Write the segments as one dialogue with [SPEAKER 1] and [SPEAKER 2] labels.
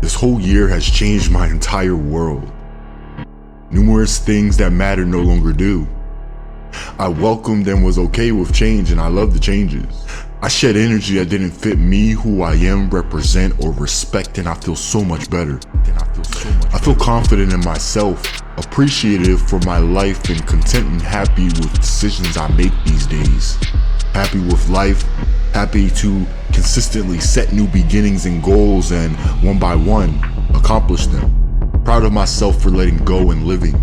[SPEAKER 1] This whole year has changed my entire world. Numerous things that matter no longer do. I welcomed and was okay with change, and I love the changes. I shed energy that didn't fit me, who I am, represent, or respect, and I feel so much better. I feel confident in myself, appreciative for my life, and content and happy with decisions I make these days. Happy with life, happy to consistently set new beginnings and goals and one by one, accomplish them. Proud of myself for letting go and living.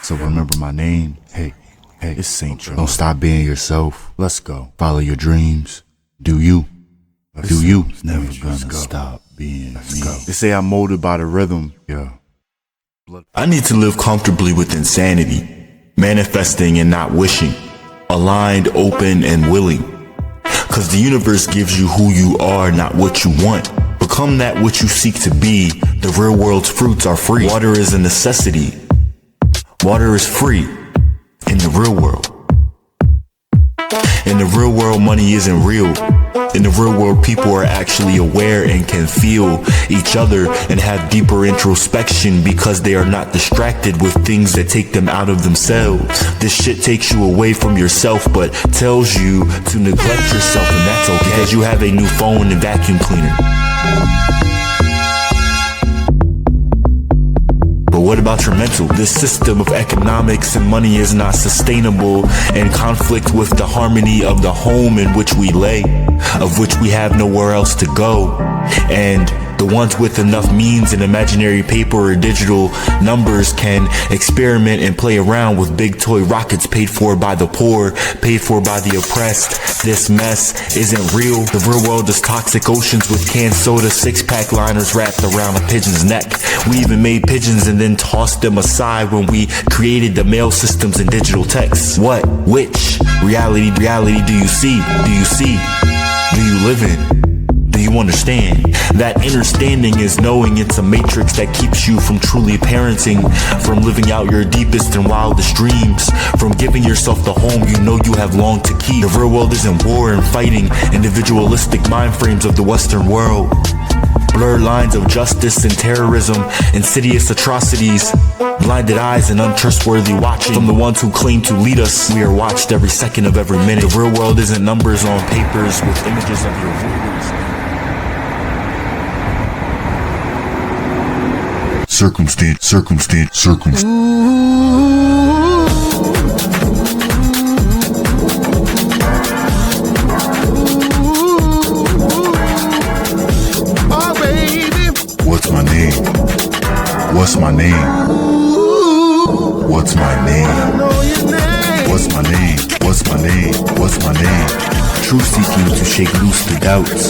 [SPEAKER 2] So remember my name. Hey, it's Saint Joe. Don't stop being yourself. Let's go. Follow your dreams. Do you. Do you. Never gonna stop being me. They say I'm molded by the rhythm. Yeah.
[SPEAKER 3] I need to live comfortably with insanity, manifesting and not wishing, aligned, open, and willing. Cause the universe gives you who you are, not what you want. Become that which you seek to be. The real world's fruits are free. Water is a necessity. Water is free in the real world. In the real world, money isn't real. In the real world, people are actually aware and can feel each other and have deeper introspection because they are not distracted with things that take them out of themselves. This shit takes you away from yourself but tells you to neglect yourself, and that's okay because you have a new phone and vacuum cleaner. But what about your mental? This system of economics and money is not sustainable, in conflict with the harmony of the home in which we lay, of which we have nowhere else to go. And the ones with enough means and imaginary paper or digital numbers can experiment and play around with big toy rockets paid for by the poor, paid for by the oppressed. This mess isn't real. The real world is toxic oceans with canned soda, six-pack liners wrapped around a pigeon's neck. We even made pigeons and then tossed them aside when we created the mail systems and digital texts. What? Which reality do you see? Do you see? Do you live in? Do you understand? That understanding is knowing it's a matrix that keeps you from truly parenting, from living out your deepest and wildest dreams, from giving yourself the home you know you have longed to keep. The real world isn't war and fighting individualistic mind frames of the Western world. Blurred lines of justice and terrorism, insidious atrocities, blinded eyes and untrustworthy watching from the ones who claim to lead us. We are watched every second of every minute. The real world isn't numbers on papers with images of your rulers.
[SPEAKER 1] Circumstance.
[SPEAKER 4] Oh, baby.
[SPEAKER 1] What's my name? What's my name? What's my name? What's my name? What's my name? What's my name?
[SPEAKER 2] Truth seeking to shake loose the doubts.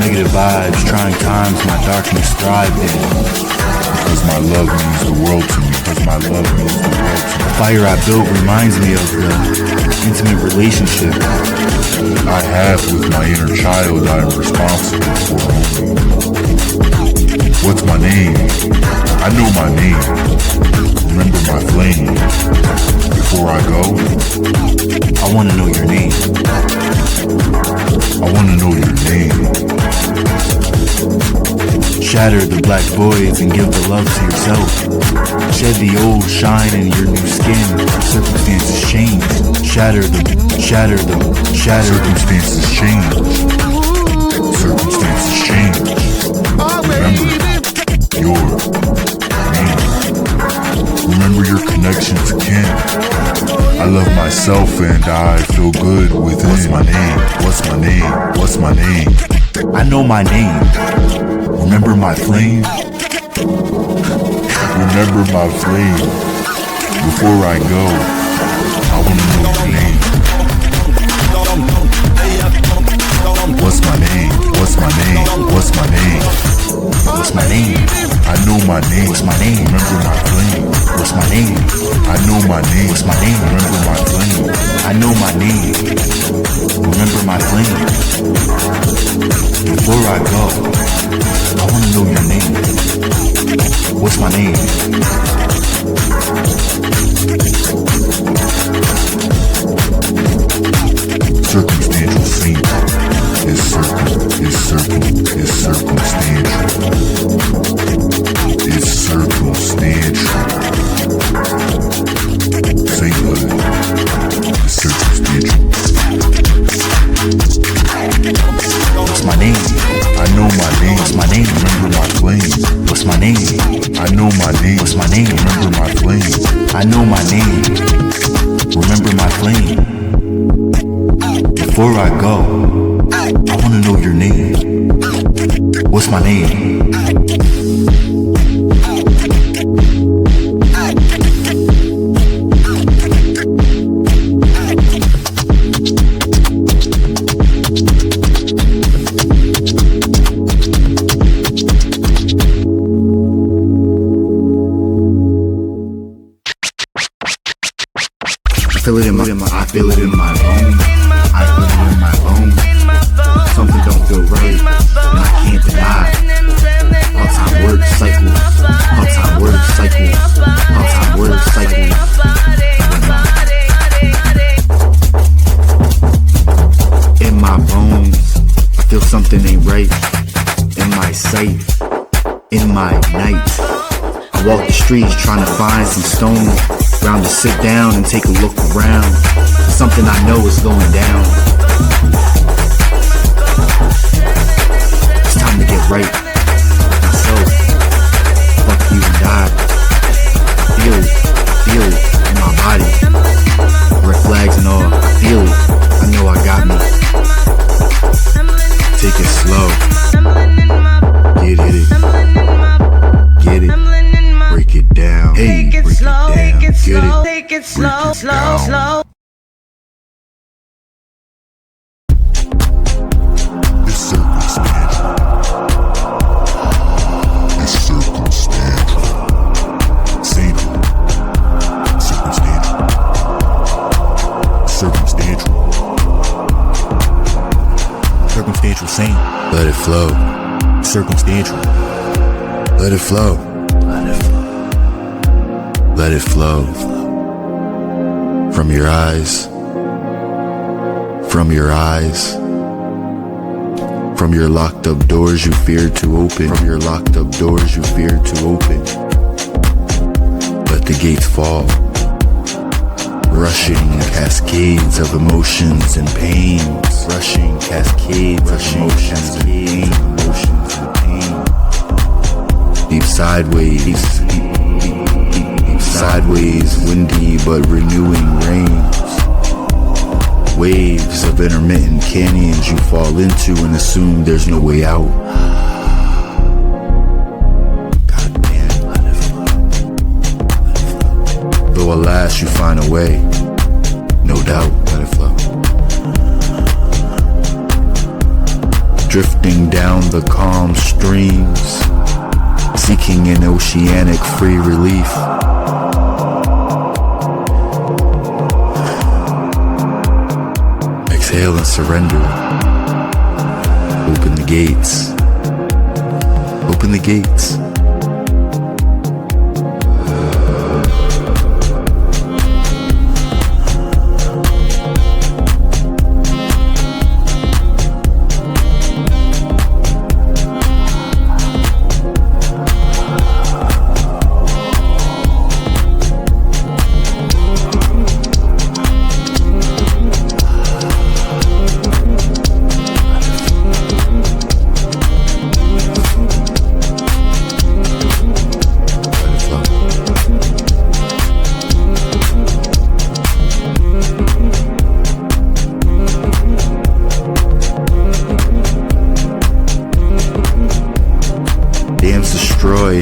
[SPEAKER 2] Negative vibes, trying times, my darkness thrived in.
[SPEAKER 1] Because my love means the world to me. Because my love means the world to me.
[SPEAKER 2] The fire I built reminds me of the intimate relationship
[SPEAKER 1] I have with my inner child I am responsible for. What's my name? I know my name. Remember my flame. Before I go,
[SPEAKER 2] I want to know your name.
[SPEAKER 1] I want to know your name.
[SPEAKER 2] Shatter the black voids and give the love to yourself. Shed the old shine in your new skin. Circumstances change. Shatter the
[SPEAKER 1] Circumstances change. Circumstances change. Remember your name. Remember your connection to kin. I love myself and I feel good within. What's my name? What's my name? What's my name?
[SPEAKER 2] I know my name.
[SPEAKER 1] Remember my flame? Remember my flame. Before I go, I wanna know your name. What's my name? What's my name? What's my name?
[SPEAKER 2] What's my name?
[SPEAKER 1] I know my name.
[SPEAKER 2] What's my name?
[SPEAKER 1] Remember my flame.
[SPEAKER 2] What's my name?
[SPEAKER 1] I know my name.
[SPEAKER 2] What's my name?
[SPEAKER 1] Remember my flame.
[SPEAKER 2] I know my name. remember my flame. Before I go, I wanna know your name. What's my name? I feel it in my bones. I feel it in my bones. Something don't feel right, and I can't deny. All-time word cycles. All-time word cycles. All-time word cycles. In my bones, I feel something ain't right. In my sight, in my night, I walk the streets trying to find some stones. Round to sit down and take a look around. Something I know is going down. It's time to get right. Myself. Fuck you and die. Feel it in my body. Red flags and all. I feel it. I know I got me. Take it slow. Get it. Get it. Break it down. Hey, break it down. Get it.
[SPEAKER 5] Take it slow, slow, slow.
[SPEAKER 1] It's circumstantial. It's circumstantial. Saint. Circumstantial. Circumstantial.
[SPEAKER 3] Circumstantial saint.
[SPEAKER 2] Let it flow.
[SPEAKER 3] Circumstantial.
[SPEAKER 2] Let it flow. Let it flow. From your eyes. From your eyes. From your locked up doors you feared to open. From your locked up doors you feared to open. Let the gates fall. Rushing cascades of emotions and pains. Rushing cascades of emotions and pain. Deep sideways. Sideways, windy but renewing rains. Waves of intermittent canyons you fall into and assume there's no way out. Goddamn, let it flow. Though alas you find a way, no doubt, let it flow. Drifting down the calm streams, seeking an oceanic free relief. Exhale and surrender. Open the gates. Open the gates.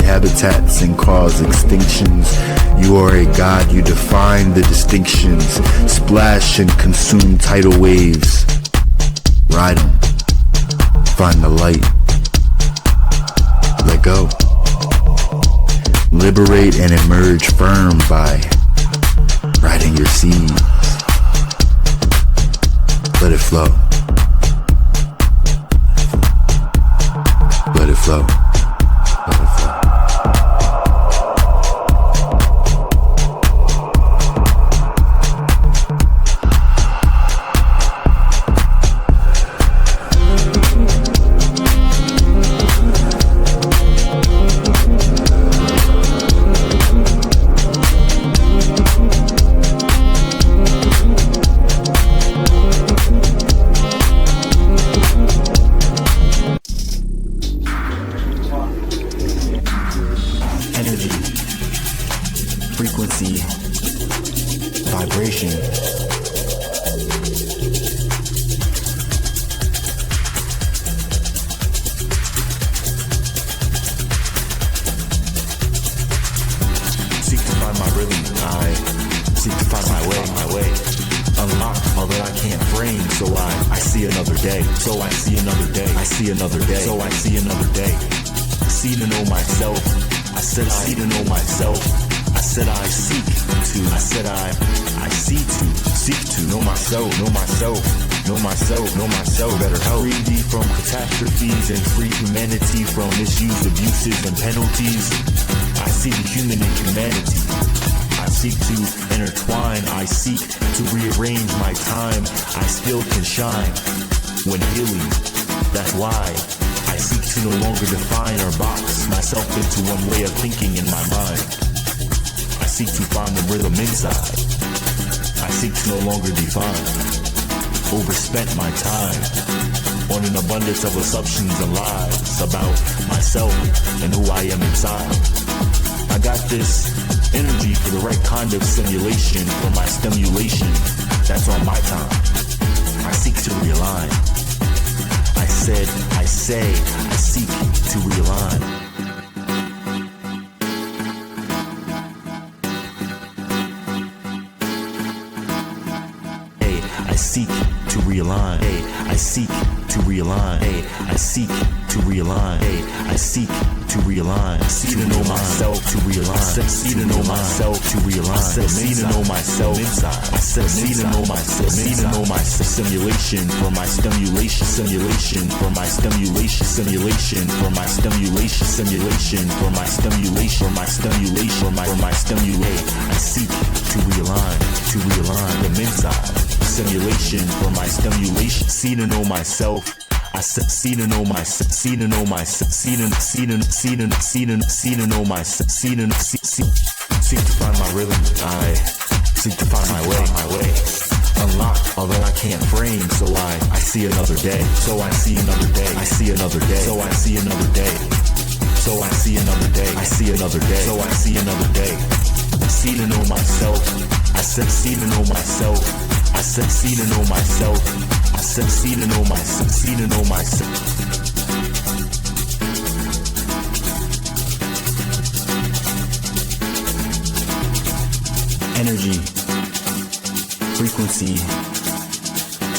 [SPEAKER 2] Habitats and cause extinctions. You are a god, you define the distinctions. Splash and consume tidal waves. Ride them. Find the light. Let go. Liberate and emerge firm by riding your seas. Let it flow. Let it flow.
[SPEAKER 3] Seek to find my rhythm, I seek to find my way. Unlock all that I can't frame, so I see another day. So I see another day. I see another day. So I see another day. See to know myself. I said I see to know myself. I said I seek to. I said I see to. Seek to know myself. Know myself. Know myself. Know myself. Better help. Free me from catastrophes and free humanity from misuse, abuses, and penalties. I see the human in humanity. I seek to intertwine, I seek to rearrange my time. I still can shine when healing. That's why I seek to no longer define or box myself into one way of thinking in my mind. I seek to find the rhythm inside. I seek to no longer define. Overspent my time on an abundance of assumptions and lies about myself and who I am inside. I got this energy for the right kind of simulation for my stimulation. That's on my time. I seek to realign. I seek to realign. Hey, I seek to realign. Hey, I seek to realign. Hey, I seek to realign. Hey, I seek to realign. See to know myself to realign. See to know myself to realign. See to know myself inside. I said see to know myself. See to know myself. Simulation for my stimulation. Simulation for my stimulation. Simulation for my stimulation. Simulation for my stimulation. For my stimulation. For my stimulate. I seek to realign. To realign them inside. Simulation for my stimulation. See to know myself. I see to know myself. See to know myself. See to know myself. Seek to find my rhythm. I seek to find my way. Unlock all that I can't frame, so I see another day. So I see another day. I see another day. So I see another day. So I see another day. I see another day. So I see another day. See to know myself. I said see to know myself. I said see to know myself. I said see to know myself. See to know myself. Energy, frequency,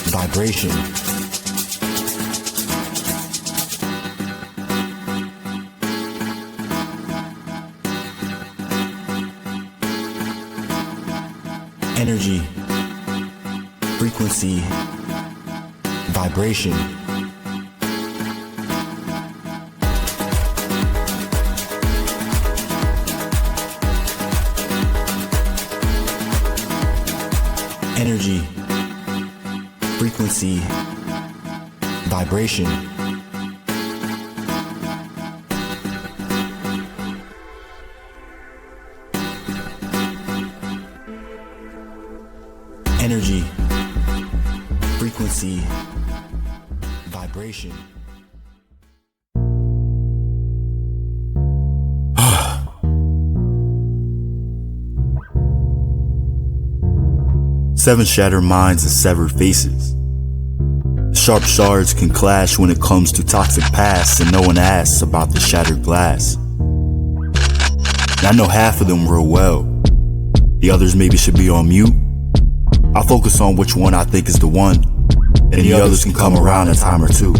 [SPEAKER 3] vibration. Energy, frequency, vibration. Energy, frequency, vibration. Energy, frequency, vibration.
[SPEAKER 2] 7 shattered minds and severed faces. Sharp shards can clash when it comes to toxic pasts, and no one asks about the shattered glass. And I know half of them real well. The others maybe should be on mute. I'll focus on which one I think is the one, and the others can come around a time or two.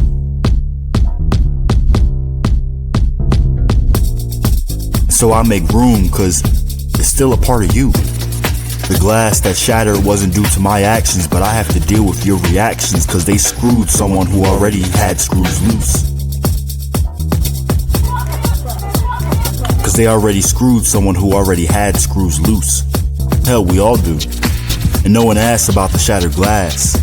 [SPEAKER 2] So I make room, cause it's still a part of you. The glass that shattered wasn't due to my actions, but I have to deal with your reactions, cause they screwed someone who already had screws loose. Cause they already screwed someone who already had screws loose. Hell, we all do. And no one asks about the shattered glass.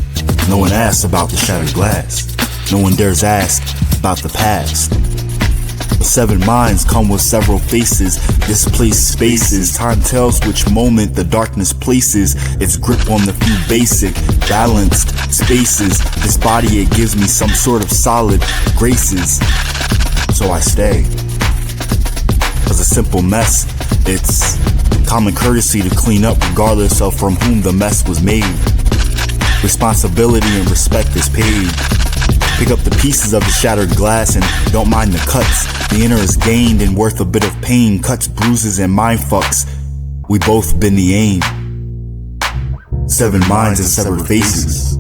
[SPEAKER 2] No one asks about the shattered glass. No one dares ask about the past. The 7 minds come with several faces, displaced spaces. Time tells which moment the darkness places its grip on the few basic, balanced spaces. This body, it gives me some sort of solid graces. So I stay. Cause a simple mess, it's
[SPEAKER 3] Common courtesy to clean up regardless of from whom the mess was made. Responsibility and respect is paid. Pick up the pieces of the shattered glass and don't mind the cuts. The inner is gained and worth a bit of pain. Cuts, bruises, and mind fucks. We both been the aim. 7 minds and severed faces.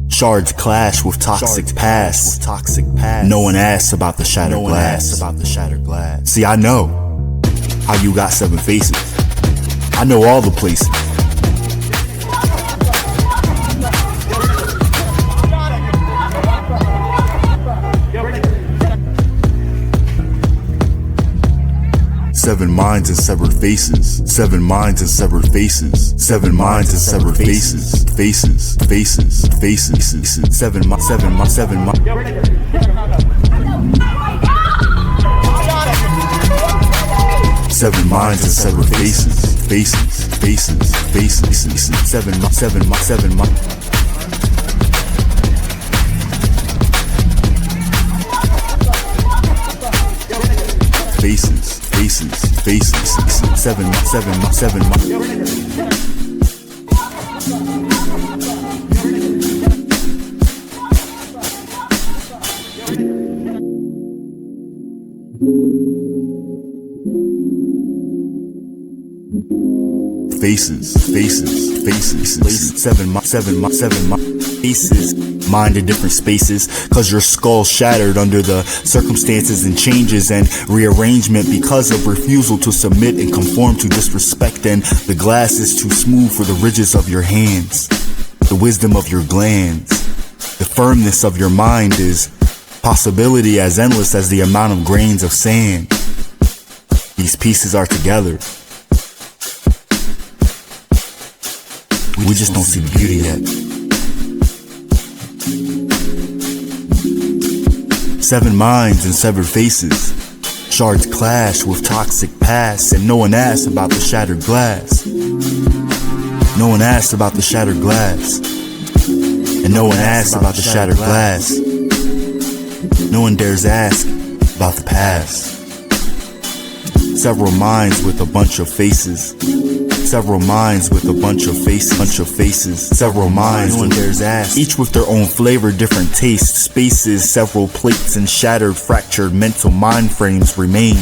[SPEAKER 3] Shards clash with toxic past. No one asks about the shattered glass. See, I know how you got 7 faces. I know all the places. Seven minds and severed faces. 7 minds and severed faces. 7 minds and severed faces. Faces. 7 minds. 7 minds and severed faces. Faces. 7 minds. Faces. 7 faces. 7 faces. Mind in different spaces, cause your skull shattered under the circumstances and changes and rearrangement because of refusal to submit and conform to disrespect. And the glass is too smooth for the ridges of your hands, the wisdom of your glands, the firmness of your mind is possibility as endless as the amount of grains of sand. These pieces are together. We just don't see the beauty yet. 7 minds and severed faces. Shards clash with toxic past, and no one asks about the shattered glass. No one asks about the shattered glass. And no one asks about the shattered glass. No one dares ask about the past. Several minds with a bunch of faces. Several minds with a bunch of faces. Several minds, no one dares ask. Each with their own flavor, different tastes, spaces. Several plates and shattered, fractured mental mind frames remain.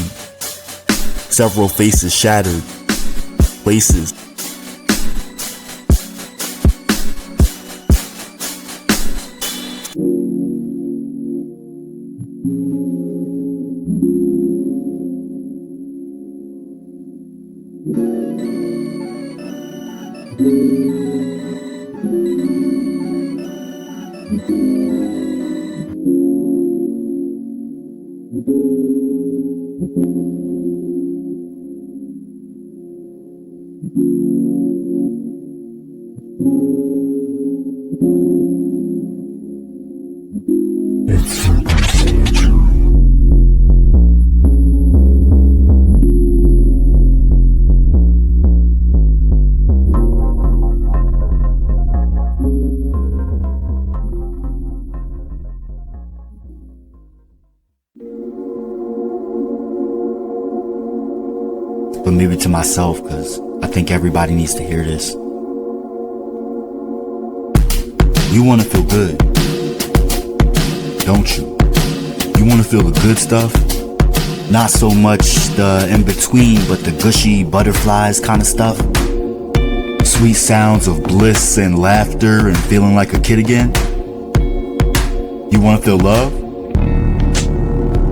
[SPEAKER 3] Several faces shattered. Places. But maybe to myself, cause I think everybody needs to hear this. You wanna feel good, don't you? You wanna feel the good stuff? Not so much the in-between, but the gushy butterflies kind of stuff. Sweet sounds of bliss and laughter and feeling like a kid again. You wanna feel love?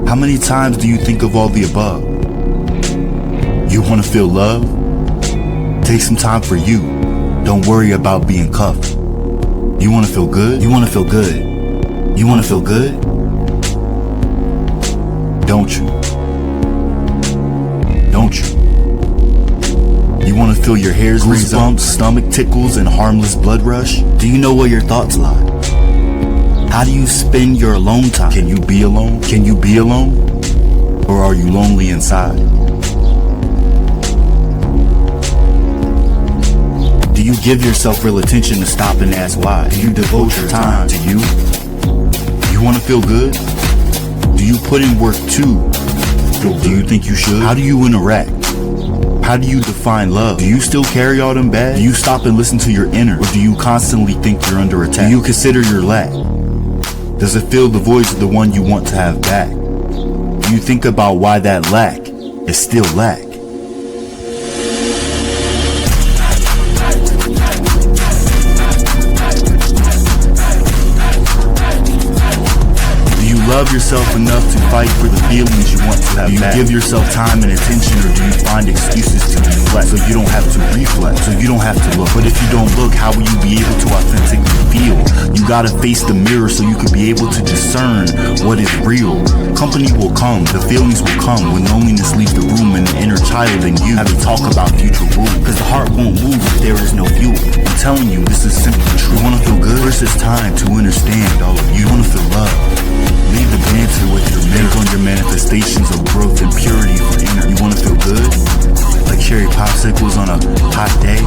[SPEAKER 3] How many times do you think of all the above? You wanna feel love? Take some time for you. Don't worry about being cuffed. You wanna feel good? You wanna feel good? You wanna feel good? Don't you? Don't you? You wanna feel your hairs raise up, stomach tickles, and harmless blood rush? Do you know where your thoughts lie? How do you spend your alone time? Can you be alone? Can you be alone? Or are you lonely inside? Do you give yourself real attention to stop and ask why? Do you devote your time to you? You wanna feel good? Do you put in work too? Do you think you should? How do you interact?
[SPEAKER 2] How do you define love? Do you still carry all them bags? Do you stop and listen to your inner? Or do you constantly think you're under attack? Do you consider your lack? Does it fill the voids of the one you want to have back? Do you think about why that lack is still lack? Love yourself enough to fight for the feelings you want to have back? Do you give yourself time and attention, or do you find excuses to deflect so you don't have to reflect, so you don't have to look? But if you don't look, how will you be able to authentically feel? You gotta face the mirror so you can be able to discern what is real. Company will come, the feelings will come when loneliness leaves the room and the inner child in you have to talk about future rule. Cause the heart won't move if there is no fuel. I'm telling you, this is simply true. You wanna feel good? First it's time to understand all of you. You wanna feel love? Leave the banter with your mirror on your manifestations of growth and purity for inner. You wanna feel good? Like cherry popsicles on a hot day?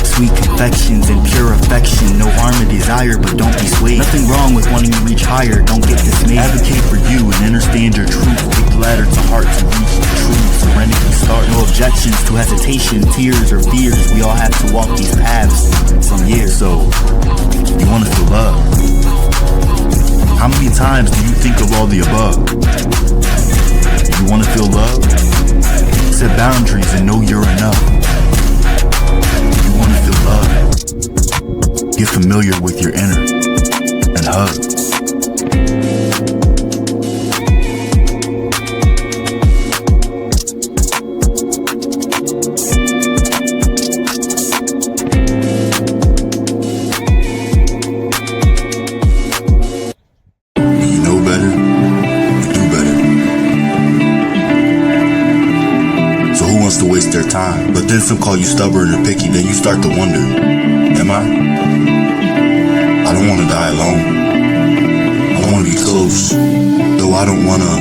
[SPEAKER 2] Sweet confections and pure affection. No harm to desire, but don't be swayed. Nothing wrong with wanting to reach higher, don't get dismayed. Advocate for you and understand your truth. Take the ladder to heart to reach the truth. Serenity start. No objections to hesitation, tears or fears. We all have to walk these paths from years. So, you wanna feel love? How many times do you think of all the above? You wanna feel love? Set boundaries and know you're enough. You wanna feel love? Get familiar with your inner and hug.
[SPEAKER 6] Their time, but then some call you stubborn or picky. Then you start to wonder, am I? I don't want to die alone. I want to be close, though I don't want to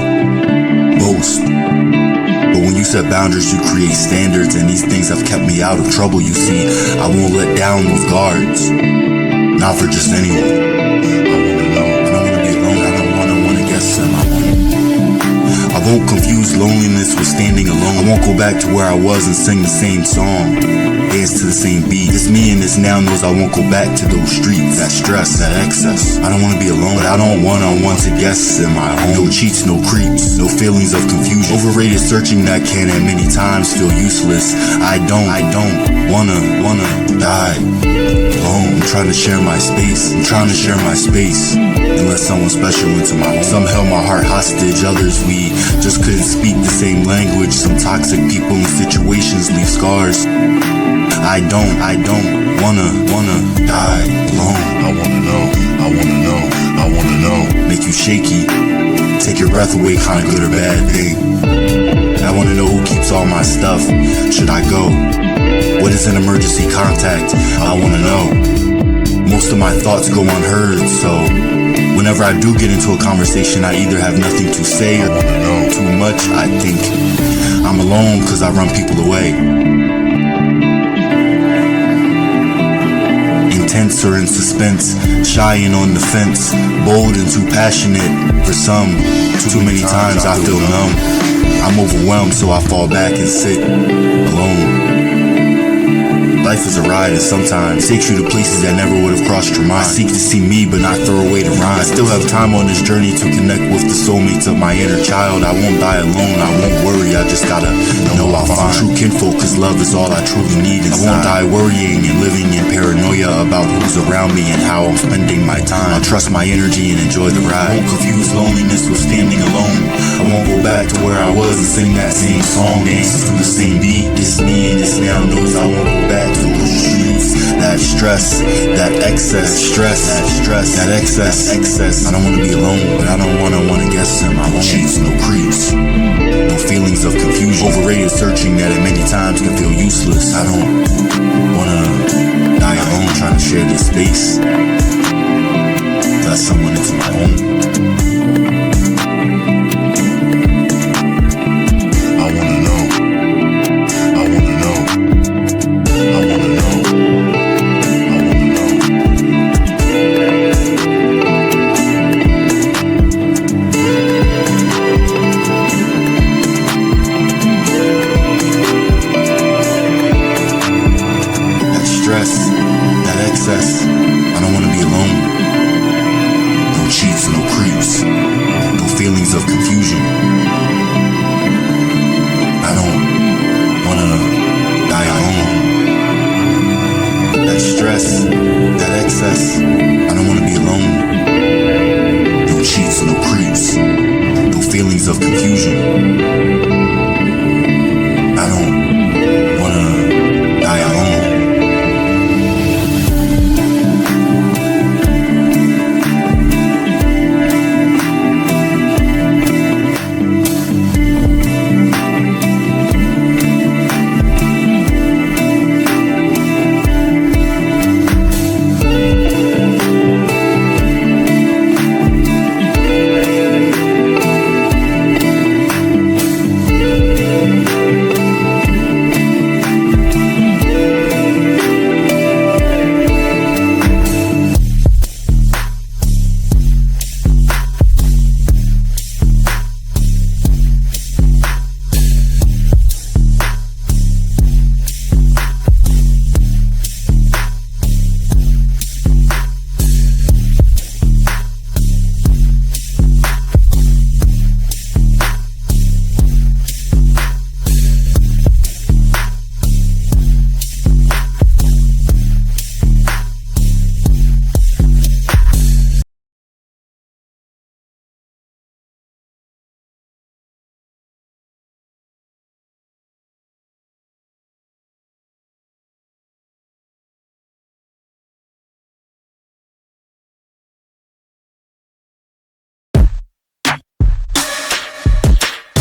[SPEAKER 6] boast. But when you set boundaries, you create standards, and these things have kept me out of trouble. You see, I won't let down those guards, not for just anyone. I want to know. I don't want to be alone. I don't want to guess. Am I? I won't confuse loneliness with standing alone. I won't go back to where I was and sing the same song, dance to the same beat. This me and this now knows I won't go back to those streets. That stress, that excess. I don't want to be alone, but I don't one-on-one to guess in my home. No cheats, no creeps, no feelings of confusion. Overrated searching that can at many times feel useless. I don't wanna die alone. I'm trying to share my space. I'm trying to share my space and let someone special into my home. Some held my heart hostage, others we just couldn't speak the same language. Some toxic people and situations leave scars. I don't wanna die alone. I wanna know. Make you shaky, take your breath away, kinda good or bad thing. I wanna know who keeps all my stuff. Should I go? What is an emergency contact? I wanna know. Most of my thoughts go unheard, so whenever I do get into a conversation, I either have nothing to say or know too much. I think I'm alone cause I run people away. Intense or in suspense, shy and on the fence, bold and too passionate for some. Too many times I feel numb. I'm overwhelmed so I fall back and sit alone. Life is a ride and sometimes takes you to places that never would have crossed your mind. I seek to see me but not throw away the rhyme. I still have time on this journey to connect with the soulmates of my inner child. I won't die alone, I won't worry, I just gotta know I'll find true kinfolk, cause love is all I truly need inside. I won't die worrying and living in paranoia about who's around me and how I'm spending my time. I'll trust my energy and enjoy the ride. I won't confuse loneliness with standing alone. I won't go back to where I was and sing that same song, dance to the same beat. This me and this now knows I won't go back to those streets. That stress, that excess, that excess. I don't wanna be alone, but I don't wanna guess in my home. Cheats, no creeps, no feelings of confusion. Overrated searching that at many times can feel useless. I don't wanna die alone trying to share this space. Let someone into my home.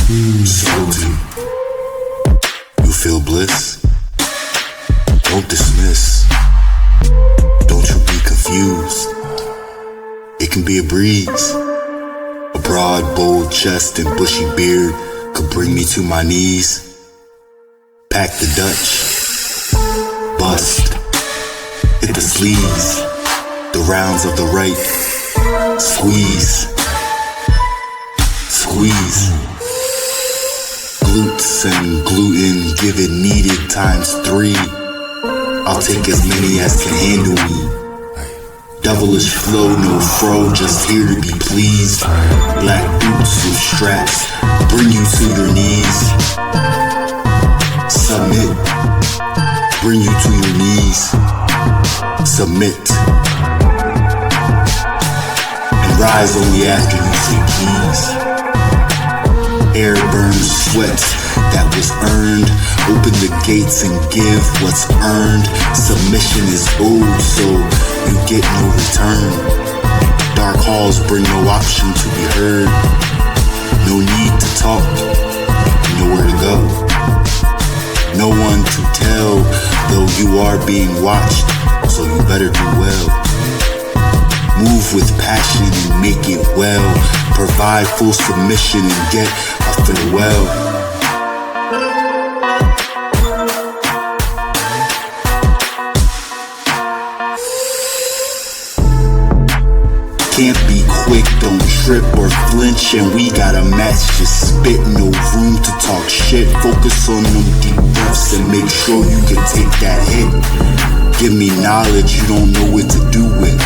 [SPEAKER 6] Salty. You feel bliss? Don't dismiss. Don't you be confused. It can be a breeze. A broad, bold chest and bushy beard could bring me to my knees. Pack the Dutch. Bust. Hit the sleeves. The rounds of the right. Squeeze. Squeeze. Glutes and gluten, give it needed times 3. I'll take as many as can handle me. Devilish flow, no fro, just here to be pleased. Black boots with straps, bring you to your knees. Submit, bring you to your knees. Submit. And rise only after you say please. Air burns sweat that was earned. Open the gates and give what's earned. Submission is owed, so you get no return. Dark halls bring no option to be heard. No need to talk, nowhere to go. No one to tell, though you are being watched, so you better do well. Move with passion and make it well. Provide full submission and get a farewell. Can't be quick, don't trip or flinch, and we got a match, just spit, no room to talk shit. Focus on them deep breaths and make sure you can take that hit. Give me knowledge you don't know what to do with,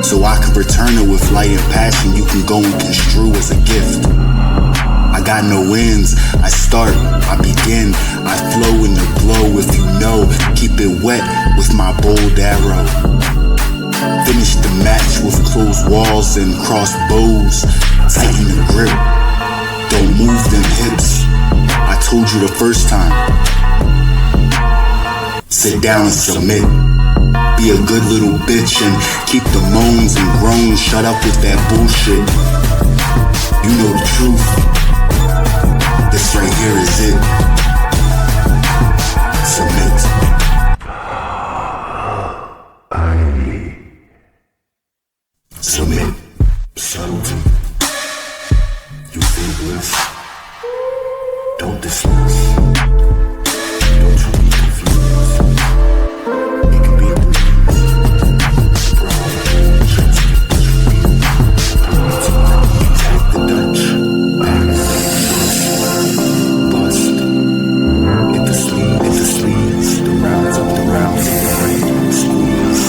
[SPEAKER 6] so I can return it with light and passion you can go and construe as a gift. I got no ends, I start, I begin, I flow in the glow. If you know, keep it wet with my bold arrow. Finish the match with closed walls and crossbows. Tighten the grip, don't move them hips. I told you the first time. Sit down and submit. Be a good little bitch and keep the moans and groans. Shut up with that bullshit. You know the truth. This right here is it. Submit. Submit. Subtlety. You feel bliss. Don't dismiss. Don't you be confused. It can be a breeze. Broad, just take the Dutch. Bust. Hit the sleeves. The rounds of the right. Squeeze.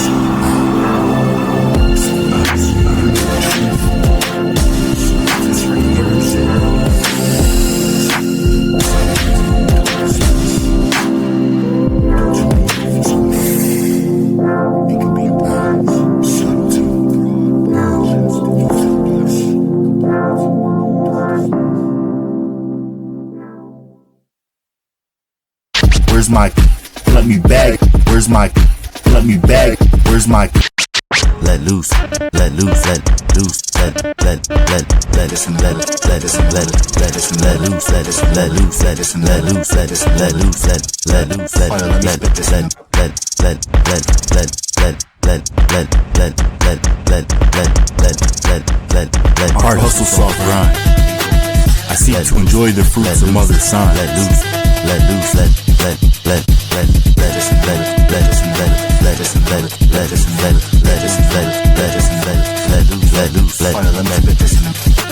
[SPEAKER 3] Where's my, let me bag, where's my, let me bag, where's my, let loose, let loose, let loose, let us and let us, let us and let us, let us and let loose, let us and let loose, let us and let loose, let us and let loose, let loose, let hard hustle, soft grind. I seek to enjoy the fruits of mother sign. Let loose, let loose, let us and let us, let us and let us, let us and let us, let us and let us, let us and let us, let us and let loose, let loose, let us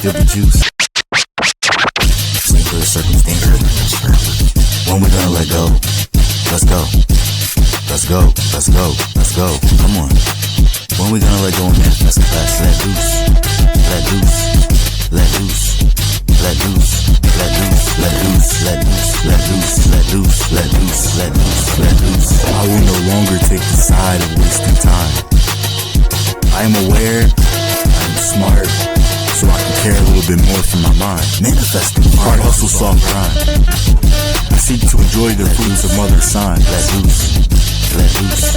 [SPEAKER 3] feel the juice. Sing for the circumstances. When we gonna let go? Let's go. Let's go. Let's go. Let's go. Come on. When we gonna let go, man? Let's let loose. Let loose. Let loose. Let loose. Let loose. Let loose. Let loose. Let loose. Let loose. Let loose. Let loose. Let loose. I will no longer take the side of wasting time. I am aware. I am smart. So I can care a little bit more from my mind. Manifesting. Hard hustle, soft grind. I seek to enjoy the fruits of mother sign. Let loose.
[SPEAKER 2] let loose,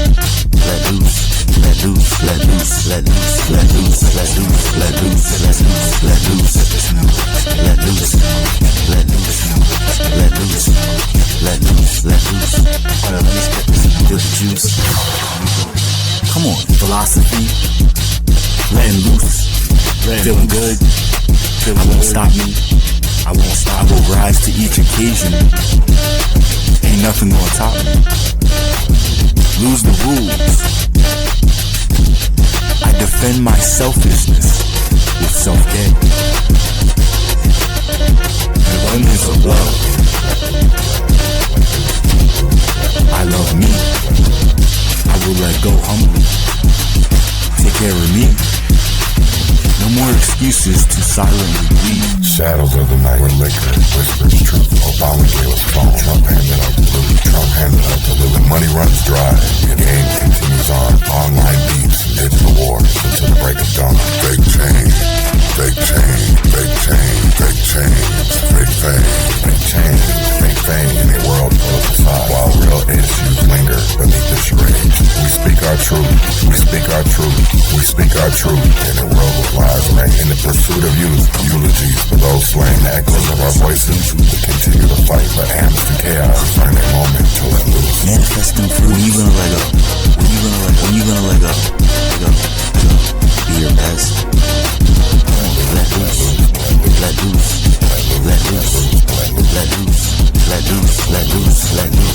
[SPEAKER 2] let loose, let loose, let loose, let loose, let loose, let loose, let loose, let loose, let loose, let loose, let loose, let loose, let loose, let loose. Feel the juice. Come on, philosophy. Letting loose. Feeling good. I won't stop me. I won't stop. I will rise to each occasion. Ain't nothing gonna top me. Lose the rules. I defend my selfishness with self-care. Abundance of love. I love me. I will let go humbly. Take care of me. No more excuses to silently bleed.
[SPEAKER 7] Shadows of the night where liquor whispers truth. Obama gave us phone. Trump handed out the loot. Trump handed out the loot. Money runs dry. The game continues on. Online beats and digital wars until the break of dawn. Fake change. Fake change. Fake change. Fake change. Fake fame. Fake change. Fake fame in a world full of facade. While real issues linger beneath the charade. We speak our truth. We speak our truth. We speak our truth in a world of lies reign. In the pursuit of youth, eulogies for those slain. The echoes of our voices we continue to fight, but amnesty chaos find a moment to let loose.
[SPEAKER 2] Manifesting through. When you gonna let go? When you gonna let go? When you gonna let go? Let go. Be your best. Let loose. Let loose. Let loose. Let loose. Let loose. Let loose. Let loose. Let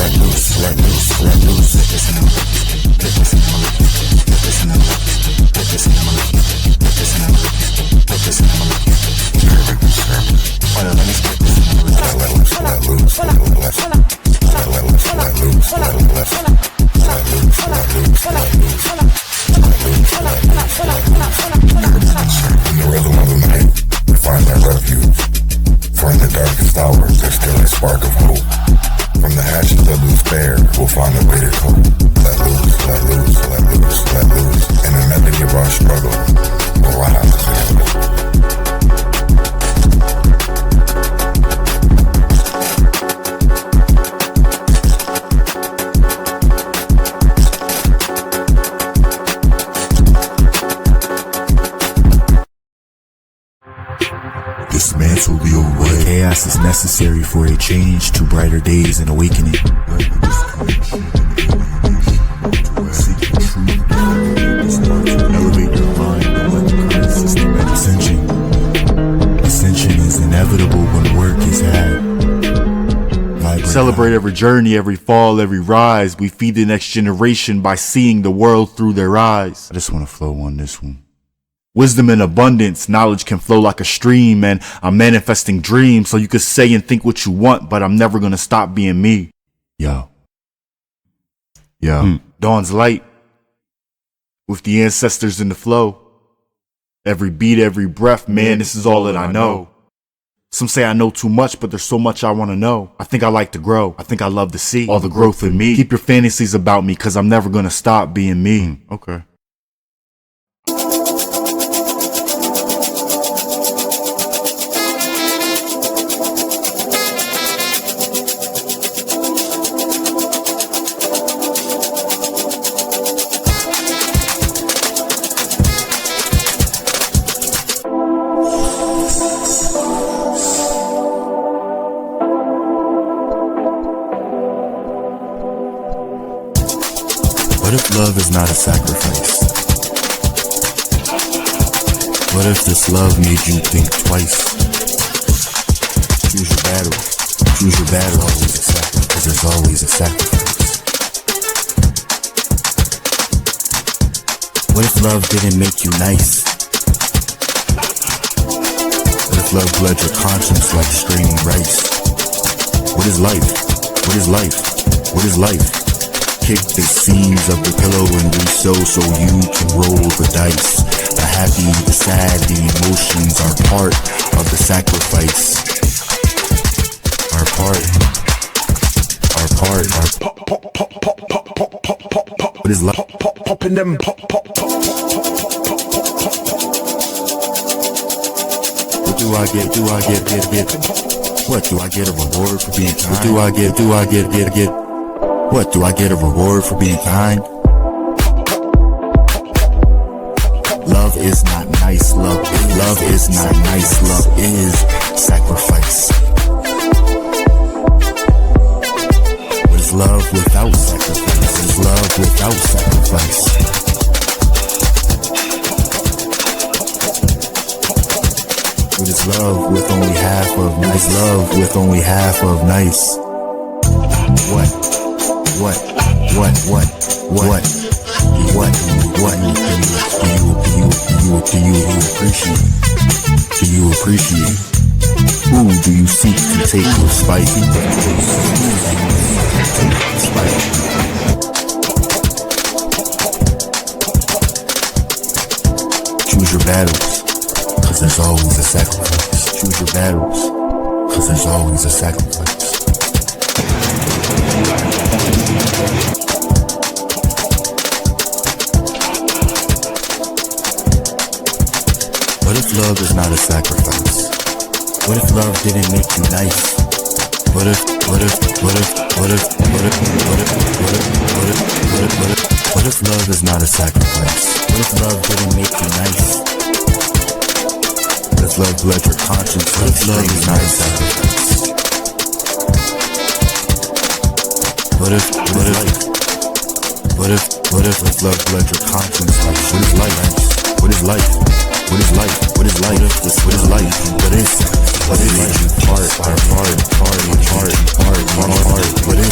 [SPEAKER 2] loose. Let loose. Let loose. Let loose. Let loose.
[SPEAKER 7] In the rhythm of the night, we find our refuge. For in the darkest hours, there's still a spark of hope. From the hatches of despair, we'll find a way to cope. Let loose, let loose, let loose, let loose. In the method of our struggle, we'll rise together.
[SPEAKER 1] Dismantle the old way.
[SPEAKER 2] Chaos is necessary for a change to brighter days and awakening. Elevate your mind and let the current system and ascension. Ascension is inevitable when work is had.
[SPEAKER 3] Celebrate every journey, every fall, every rise. We feed the next generation by seeing the world through their eyes.
[SPEAKER 2] I just want to flow on this one.
[SPEAKER 3] Wisdom in abundance, knowledge can flow like a stream, and I'm manifesting dreams so you can say and think what you want, but I'm never gonna stop being me.
[SPEAKER 2] Yo.
[SPEAKER 3] Dawn's light, with the ancestors in the flow. Every beat, every breath, man, this is all that I know. Some say I know too much, but there's so much I wanna know. I think I like to grow, I think I love to see all the growth in me. Keep your fantasies about me, cause I'm never gonna stop being me.
[SPEAKER 2] Okay. What if love is not a sacrifice? What if this love made you think twice? Choose your battle. Choose your battle, always a sacrifice, because there's always a sacrifice. What if love didn't make you nice? What if love bled your conscience like straining rice? What is life? What is life? What is life? Kick the seams of the pillow and re-sew so you can roll the dice. The happy, the sad, the emotions are part of the sacrifice. Our part. What is life?
[SPEAKER 4] Popping them pop.
[SPEAKER 2] What do I get? What do I get a reward for being kind? What do I get? What, do I get a reward for being kind? Love is not nice, love is not nice, love is sacrifice. What is love without sacrifice? What is love without sacrifice? What is love with only half of nice? Love with only half of nice. What do you appreciate? Do you appreciate? Who do you seek to take with spite? Choose your battles, cause there's always a sacrifice. Choose your battles, cause there's always a sacrifice. What if love is not a sacrifice? What if love didn't make you nice? What if love is not a sacrifice? What if love didn't make you nice? What if love bled your conscience? What if love is not a sacrifice? What if love bled your conscience? What is life? What is life? What is life? What is life? What is life? What is life? Heart. What is life? What if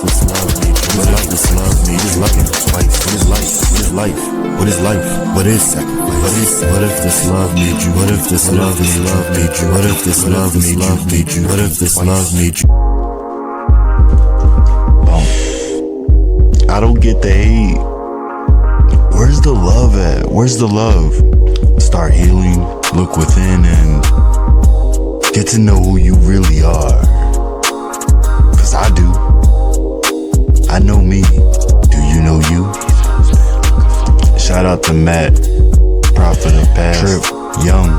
[SPEAKER 2] this love made you? What if this love made you? What is life? What is life? What is life? What is sacrifice? What if this love made you? What if this love made you? What if this love made you? What if this love made you?
[SPEAKER 1] I don't get the hate. Where's the love at? Where's the love? Start healing, look within, and get to know who you really are. Cause I do. I know me. Do you know you? Shout out to Matt, Prophet of Past, Trip, Young,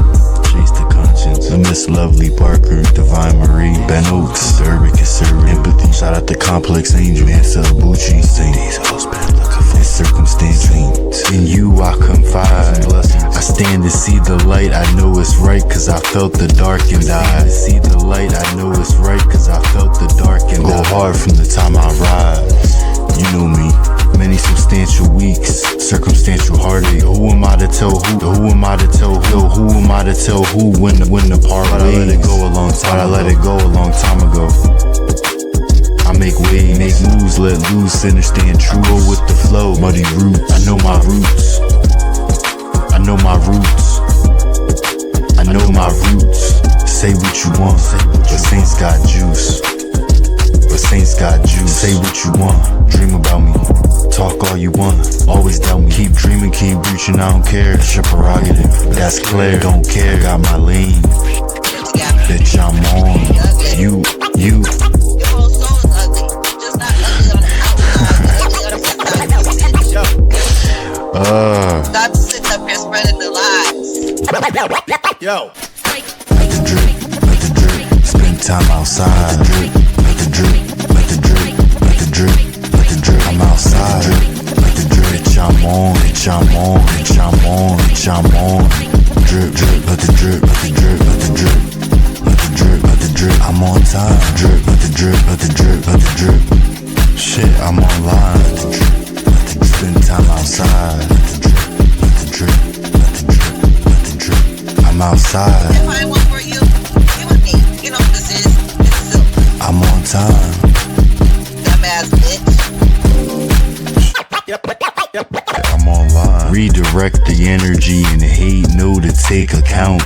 [SPEAKER 1] Chase the Conscience, the Miss Lovely Parker, Divine Marie, Ben Oaks, Serbic and Serbic, Empathy. Shout out to Complex Angel, Ansel Bucci, Saint, these husband, looking for circumstantial. In you I confide. I stand to see the light. I know it's right cause I felt the darkened eyes. See the light. I know it's right cause I felt the darkened eyes. Go hard from the time I rise. You know me. Many substantial weeks, circumstantial heartache. Who am I to tell who? Who am I to tell who? Who am I to tell who? When the part ways. I let it go a long time. I let it go a long time ago. I make waves, make moves, let loose, understand true. Go with the flow, muddy root. I know my roots. I know my roots. I know my roots. Say what you want, but saints got juice. But saints got juice. Say what you want, dream about me. Talk all you want, always doubt me. Keep dreaming, keep reaching, I don't care. It's your prerogative, that's clear. Don't care, got my lane. Bitch, I'm on. You.
[SPEAKER 5] Stop sitting up here spreading the lies.
[SPEAKER 4] Yo.
[SPEAKER 2] Let the drip, spend time outside. Let the drip, I'm outside. Let the drip, bitch, I'm on. Drip, let the drip. I'm on time. Drip, let the drip. Shit, I'm online. Let the spend time outside. Let the drip. I'm outside.
[SPEAKER 5] If I want for you, you and me. You know what this is. It's silk.
[SPEAKER 2] I'm on time.
[SPEAKER 5] Dumbass bitch.
[SPEAKER 2] I'm online. Redirect the energy and hate, know to take account.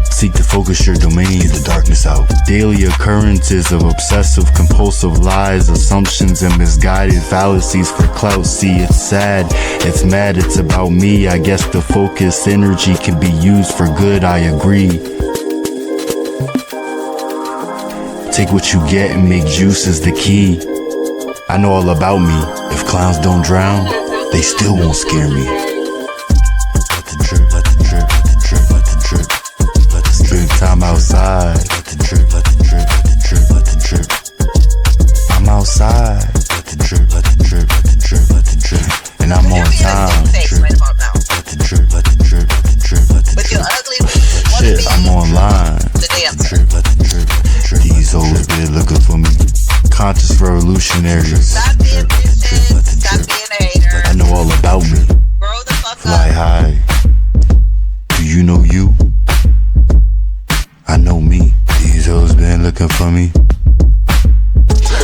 [SPEAKER 2] Seek to focus your domain, get the darkness out. Daily occurrences of obsessive compulsive lies, assumptions and misguided fallacies for clout. See, it's sad, it's mad, it's about me. I guess the focused energy can be used for good, I agree. Take what you get and make juice is the key. I know all about me. If clowns don't drown, they still won't scare me. Let the drip. Let the spend time outside. Let the drip. the drip, let the drip, let the drip, let the drip. And I'm on time.
[SPEAKER 5] Right about now.
[SPEAKER 2] Let the drip, let the drip, let the drip, let the
[SPEAKER 5] But you're
[SPEAKER 2] drip.
[SPEAKER 5] ugly. Wanna
[SPEAKER 2] Shit,
[SPEAKER 5] be
[SPEAKER 2] I'm online.
[SPEAKER 5] the
[SPEAKER 2] Let
[SPEAKER 5] dancer.
[SPEAKER 2] the drip, let the drip, let the drip. These hoes been looking for me. Conscious revolutionaries.
[SPEAKER 5] Stop being bitches. Stop being a hater.
[SPEAKER 2] I know all about me.
[SPEAKER 5] Grow the fuck
[SPEAKER 2] Fly
[SPEAKER 5] up.
[SPEAKER 2] high. Do you know you? I know me. These hoes been looking for me.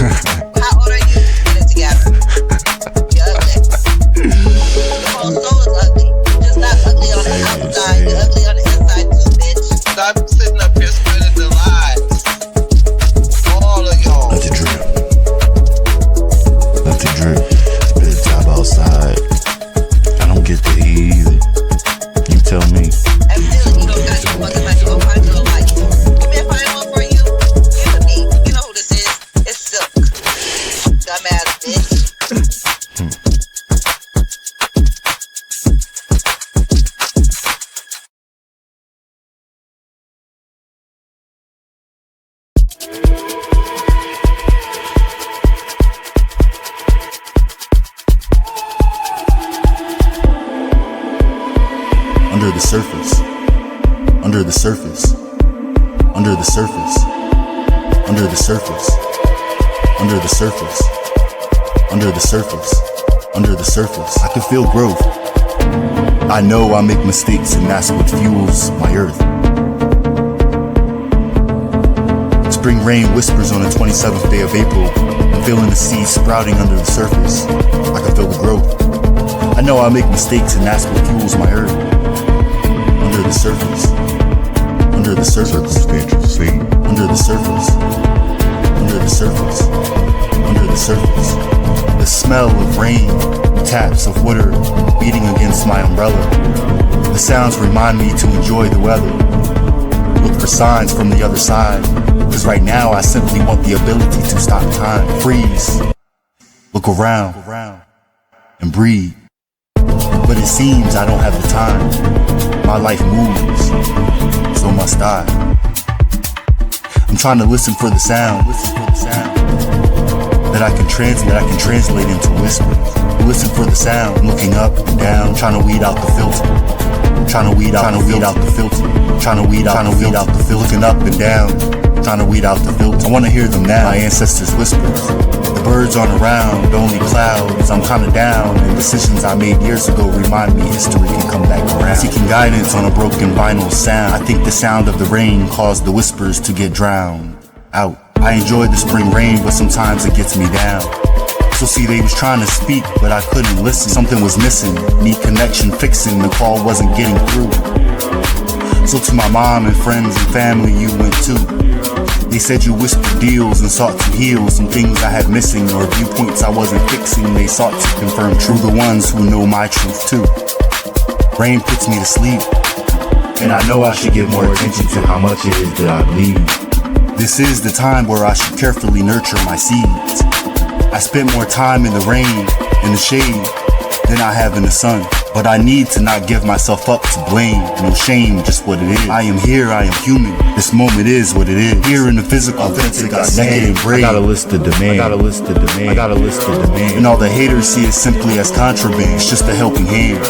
[SPEAKER 5] How old are you? Get it together. You're ugly. Your whole soul is ugly. Just not ugly on the outside. You're ugly on the inside too, bitch.
[SPEAKER 4] Stop sitting up here spreading the lies. All of y'all.
[SPEAKER 2] Let the drip. Let the drip. Spit top outside. I don't get the heat either. You tell me.
[SPEAKER 5] And still, you don't got you wasn't like you gonna find you a life. Give me a fine one for you. Give it me. You know who this is. It's Silk. Dumbass bitch.
[SPEAKER 2] Under the surface. Under the surface. Under the surface. Under the surface. Under the surface. Under the surface. Under the surface. I can feel growth. I know I make mistakes and that's what fuels my earth. Spring rain whispers on the 27th day of April. I'm feeling the seeds sprouting under the surface. I can feel the growth. I know I make mistakes and that's what fuels my earth. Under the surface. Under the surface.
[SPEAKER 1] Circumstantial scene.
[SPEAKER 2] Under the surface. Under the surface. Under the surface. The smell of rain, taps of water beating against my umbrella. The sounds remind me to enjoy the weather. Look for signs from the other side, cause right now I simply want the ability to stop time. Freeze. Look around and breathe. But it seems I don't have the time. My life moves, so must I. I'm trying to listen for the sound that I can translate into whispers. Listen for the sound, looking up and down, trying to weed out the filter. Trying to weed out the filter. Looking up and down, trying to weed out the filter. I wanna hear them now, my ancestors' whispers. The birds aren't around, only clouds. I'm kinda down, and decisions I made years ago remind me history can come back around. Seeking guidance on a broken vinyl sound. I think the sound of the rain caused the whispers to get drowned out. I enjoy the spring rain, but sometimes it gets me down. So see, they was trying to speak, but I couldn't listen. Something was missing, need connection fixing, the call wasn't getting through. So to my mom and friends and family you went to. They said you whispered deals and sought to heal some things I had missing or viewpoints I wasn't fixing. They sought to confirm true, the ones who know my truth too. Rain puts me to sleep, and I know I should give more attention to how much it is that I bleed. This is the time where I should carefully nurture my seeds. I spent more time in the rain, in the shade, than I have in the sun. But I need to not give myself up to blame. No shame, just what it is. I am here, I am human. This moment is what it is. Here in the physical, authentic, I stand and brave. I got a list of demand. And all the haters see it simply as contraband. It's just a helping hand.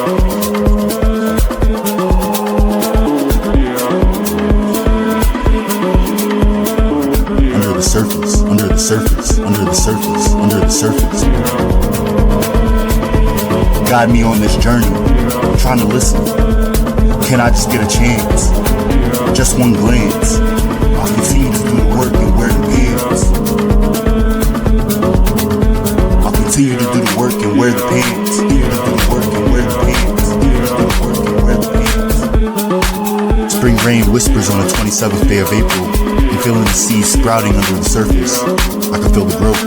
[SPEAKER 2] Under the surface, under the surface, under the surface, under the surface. Guide me on this journey. I'm trying to listen. Can I just get a chance? Just one glance. I'll continue to do the work and wear the pants. I'll continue to do the work and wear the pants. Spring rain whispers on the 27th day of April. I'm feeling the seeds sprouting under the surface. I can feel the growth.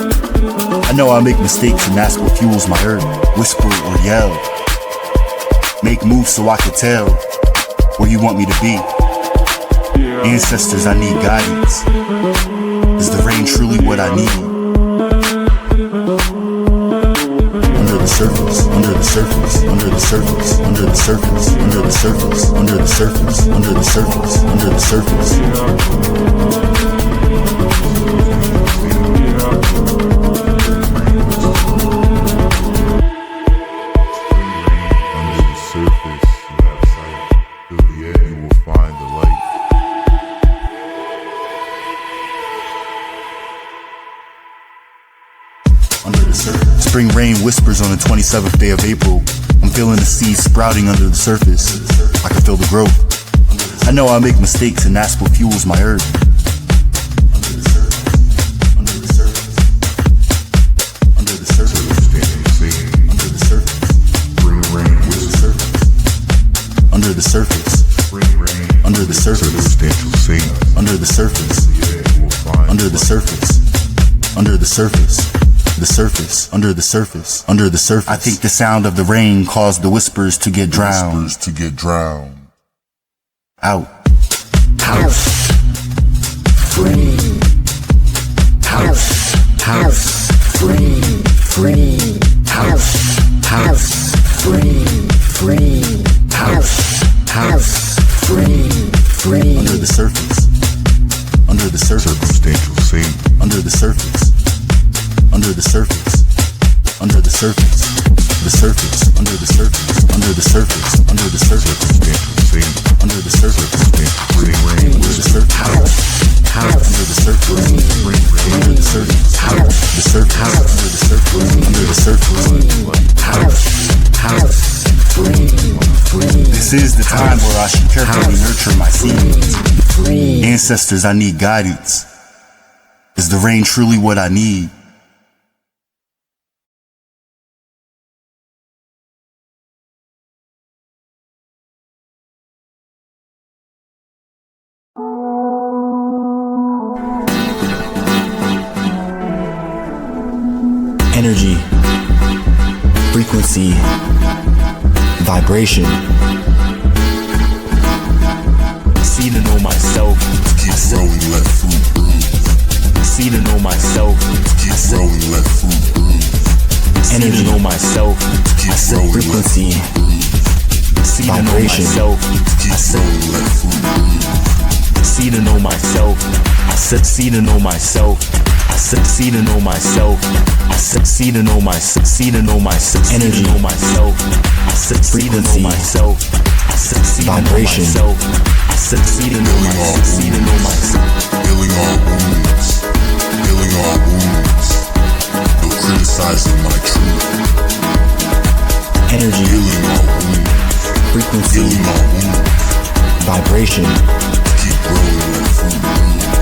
[SPEAKER 2] I know I make mistakes and that's what fuels my earth. Whisper or yell. Make moves so I can tell where you want me to be. Ancestors, I need guidance. Is the rain truly what I need? Under the surface, under the surface, under the surface, under the surface, under the surface, under the surface, under the surface, under the surface. Spring rain whispers on the 27th day of April. I'm feeling the seeds sprouting under the surface. I can feel the growth. I know I make mistakes and that's what fuels my earth. Under the surface. Under the surface. Under the surface. Spring rain whispers. Under the surface. Under the surface. Under the surface. Under the surface. Under the surface. The surface, under the surface, under the surface. I think the sound of the rain caused the whispers to get drowned. Out.
[SPEAKER 8] House. Free. House. House. Free. Free. House. House. Free. Free. House. House. Free. Free.
[SPEAKER 2] Under the surface. Under the surface.
[SPEAKER 1] Circumstantial scene.
[SPEAKER 2] Under the surface. Under the surface. Under the surface. The surface. Under the surface. Under the surface. Under the surface. Under the surface. Under the surface. House. House. Under the surface. Under the surface. House. The surface. Under the surface. Under the surface.
[SPEAKER 8] House. House. Free.
[SPEAKER 2] This is the time where I should carefully nurture my seeds. Ancestors, I need guidance. Is the rain truly what I need?
[SPEAKER 3] Energy, frequency, vibration. See to know myself.
[SPEAKER 1] Keep growing, let fruit bruise.
[SPEAKER 3] See to know myself.
[SPEAKER 1] Keep growing, let fruit bruise.
[SPEAKER 3] Energy to know myself. I said frequency, vibration.
[SPEAKER 1] Keep growing, let fruit bruise.
[SPEAKER 3] See to know myself. I said see to know myself. I said see to know myself. I said see to know myself. See to know myself. Energy to know myself. I said see to know myself. I said see to know myself. I said see to know myself. See to know myself.
[SPEAKER 1] Healing all wounds. Healing all wounds. No criticizing my truth.
[SPEAKER 3] Energy.
[SPEAKER 1] Healing all wounds.
[SPEAKER 3] Frequency.
[SPEAKER 1] Healing all wounds.
[SPEAKER 3] Vibration.
[SPEAKER 1] Keep growing, let fruit bruise.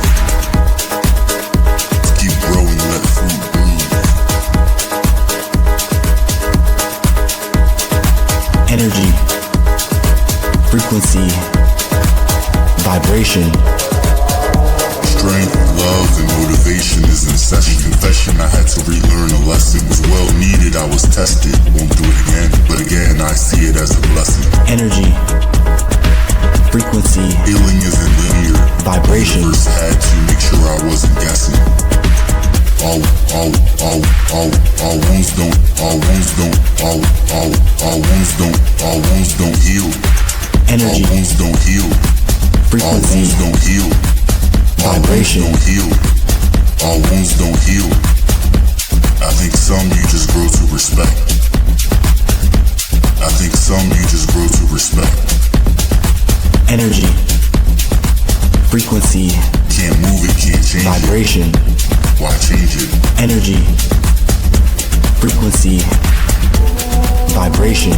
[SPEAKER 1] Keep growing, let fruit bruise.
[SPEAKER 3] Energy, frequency, vibration.
[SPEAKER 1] Strength, love, and motivation is in session. Confession, I had to relearn a lesson. Was well needed, I was tested. Won't do it again, but again, I see it as a blessing.
[SPEAKER 3] Energy, frequency,
[SPEAKER 1] healing isn't linear.
[SPEAKER 3] Vibration.
[SPEAKER 1] First had to make sure I wasn't guessing. All wounds don't heal.
[SPEAKER 3] Energy.
[SPEAKER 1] All wounds don't heal.
[SPEAKER 3] Frequency.
[SPEAKER 1] All wounds don't heal.
[SPEAKER 3] Vibration.
[SPEAKER 1] All wounds don't heal. All wounds don't heal. I think some you just grow to respect. I think some you just grow to respect.
[SPEAKER 3] Energy. Frequency.
[SPEAKER 1] Can't move it, can't change
[SPEAKER 3] vibration.
[SPEAKER 1] it. Why change it?
[SPEAKER 3] Energy. Frequency. Vibration.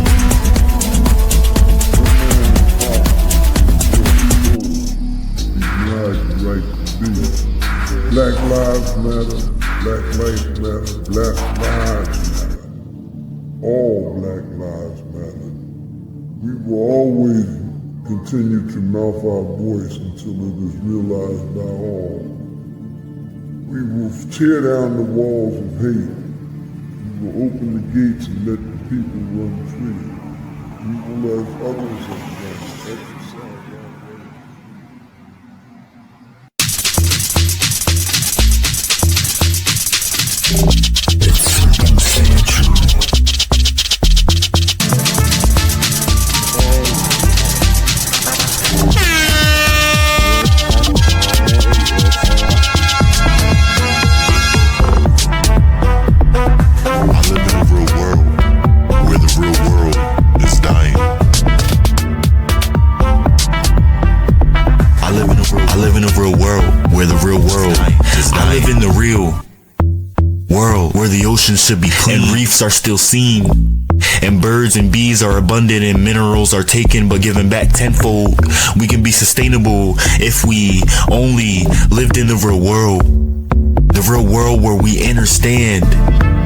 [SPEAKER 9] Black lives matter, black lives matter, black lives matter. All black lives matter. We will always continue to mouth our voice until it is realized by all. We will tear down the walls of hate. We will open the gates and let the people run free. We will, as others have done, exercise our right.
[SPEAKER 7] It's circumstantial.
[SPEAKER 3] oceans should be clean, and reefs are still seen, and birds and bees are abundant, and minerals are taken but given back tenfold. We can be sustainable if we only lived in the real world. The real world where we understand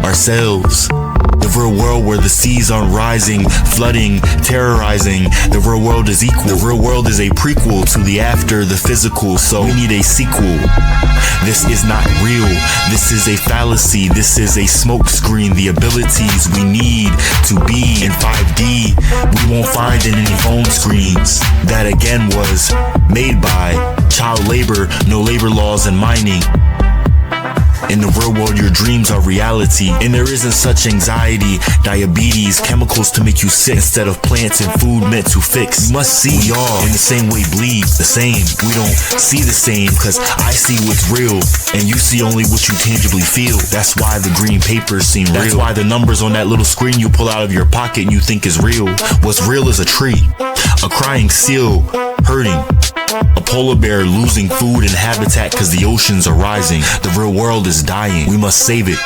[SPEAKER 3] ourselves. The real world where the seas aren't rising, flooding, terrorizing. The real world is equal. The real world is a prequel to the after, the physical, so we need a sequel. This is not real. This is a fallacy. This is a smokescreen. The abilities we need to be in 5D, we won't find in any phone screens. That again was made by child labor, no labor laws, and mining. In the real world, your dreams are reality, and there isn't such anxiety, diabetes, chemicals to make you sick, instead of plants and food meant to fix. You must see we all in the same way bleed the same. We don't see the same, cause I see what's real, and you see only what you tangibly feel. That's why the green papers seem real. That's why the numbers on that little screen you pull out of your pocket and you think is real. What's real is a tree, a crying seal, hurting, a polar bear losing food and habitat cause the oceans are rising. The real world is dying. We must save it.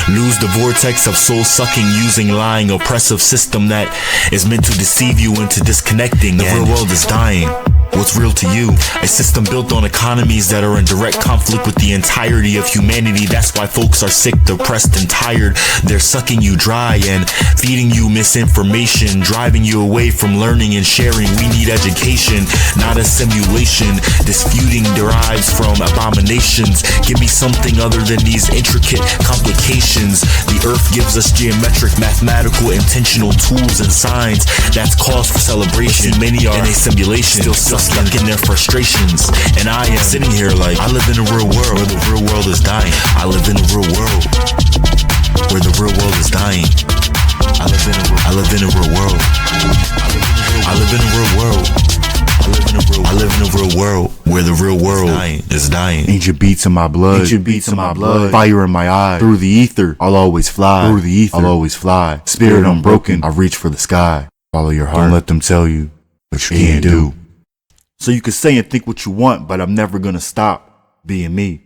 [SPEAKER 3] Lose the vortex of soul sucking using lying oppressive system that is meant to deceive you into disconnecting. The real world is dying. What's real to you? A system built on economies that are in direct conflict with the entirety of humanity. That's why folks are sick, depressed, and tired. They're sucking you dry and feeding you misinformation, driving you away from learning and sharing. We need education, not a simulation. This feuding derives from abominations. Give me something other than these intricate complications. The earth gives us geometric, mathematical, intentional tools and signs. That's cause for celebration. Many are in a simulation, still stuck in their frustrations, and I am sitting here like I live in a real world where the real world is dying. I live in a real world where the real world is dying. I live in a real world. I live in a real world. I live in a real world where the real world is dying.
[SPEAKER 2] Ancient beats in my blood. Ancient beats in my blood. Fire in my eyes. Through the ether, I'll always fly. Through the ether, I'll always fly. Spirit unbroken, I reach for the sky. Follow your heart. Don't let them tell you what you can't do. So you can say and think what you want, but I'm never gonna stop being me.